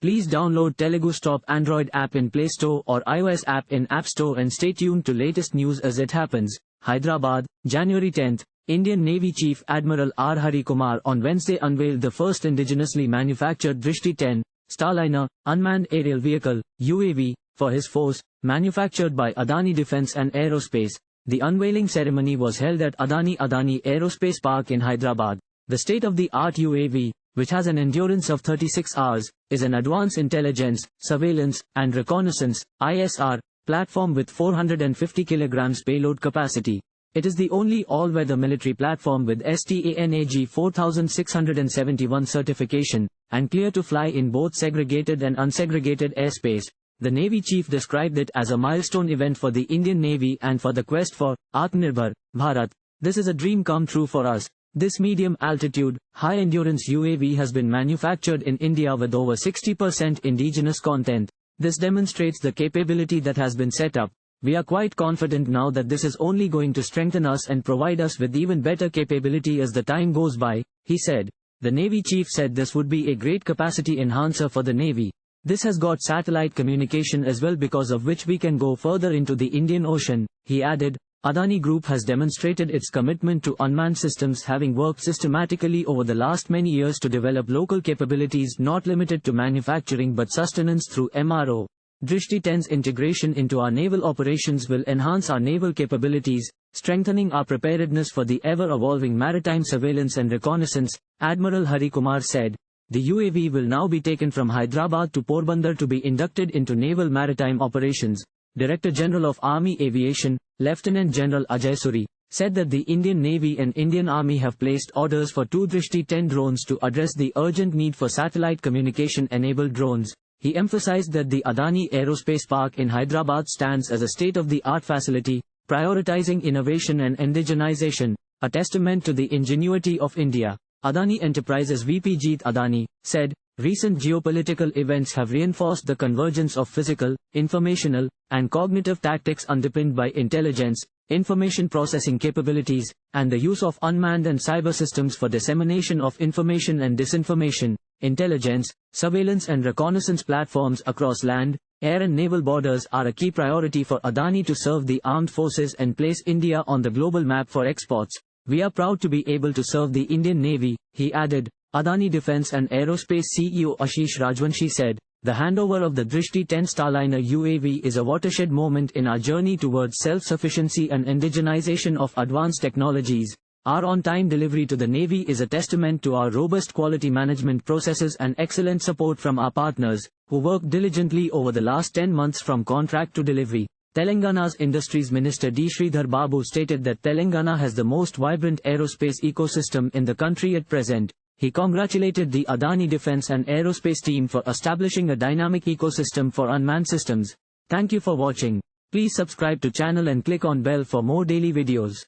Please download Telugu's top Android app in Play Store or iOS app in App Store and stay tuned to latest news as it happens. Hyderabad, January 10th. Indian Navy Chief Admiral R. Hari Kumar on Wednesday unveiled the first indigenously manufactured Drishti 10 Starliner unmanned aerial vehicle (UAV) for his force, manufactured by Adani Defence and Aerospace. The unveiling ceremony was held at Adani Aerospace Park in Hyderabad. The state-of-the-art UAV, which has an endurance of 36 hours, is an advanced intelligence, surveillance, and reconnaissance (ISR) platform with 450 kg payload capacity. It is the only all-weather military platform with STANAG 4671 certification, and clear to fly in both segregated and unsegregated airspace. The Navy Chief described it as a milestone event for the Indian Navy and for the quest for Atmanirbhar Bharat. This is a dream come true for us. This medium-altitude, high-endurance UAV has been manufactured in India with over 60% indigenous content. This demonstrates the capability that has been set up. We are quite confident now that this is only going to strengthen us and provide us with even better capability as the time goes by, he said. The Navy Chief said this would be a great capacity enhancer for the Navy. This has got satellite communication as well, because of which we can go further into the Indian Ocean, he added. Adani Group has demonstrated its commitment to unmanned systems, having worked systematically over the last many years to develop local capabilities not limited to manufacturing but sustenance through MRO. Drishti 10's integration into our naval operations will enhance our naval capabilities, strengthening our preparedness for the ever-evolving maritime surveillance and reconnaissance, Admiral Hari Kumar said. The UAV will now be taken from Hyderabad to Porbandar to be inducted into Naval Maritime Operations. Director General of Army Aviation, Lieutenant General Ajay said that the Indian Navy and Indian Army have placed orders for 2 Drishti 10 drones to address the urgent need for satellite communication-enabled drones. He emphasized that the Adani Aerospace Park in Hyderabad stands as a state-of-the-art facility, prioritizing innovation and indigenization, a testament to the ingenuity of India. Adani Enterprises VP Jeet Adani said, recent geopolitical events have reinforced the convergence of physical, informational, and cognitive tactics underpinned by intelligence, information processing capabilities, and the use of unmanned and cyber systems for dissemination of information and disinformation. Intelligence, surveillance and reconnaissance platforms across land, air and naval borders are a key priority for Adani to serve the armed forces and place India on the global map for exports. We are proud to be able to serve the Indian Navy, he added. Adani Defence and Aerospace CEO Ashish Rajwanshi said, the handover of the Drishti 10 Starliner UAV is a watershed moment in our journey towards self-sufficiency and indigenization of advanced technologies. Our on-time delivery to the Navy is a testament to our robust quality management processes and excellent support from our partners, who worked diligently over the last 10 months from contract to delivery. Telangana's Industries Minister D. Sridhar Babu stated that Telangana has the most vibrant aerospace ecosystem in the country at present. He congratulated the Adani Defence and Aerospace team for establishing a dynamic ecosystem for unmanned systems. Thank you for watching. Please subscribe to channel and click on bell for more daily videos.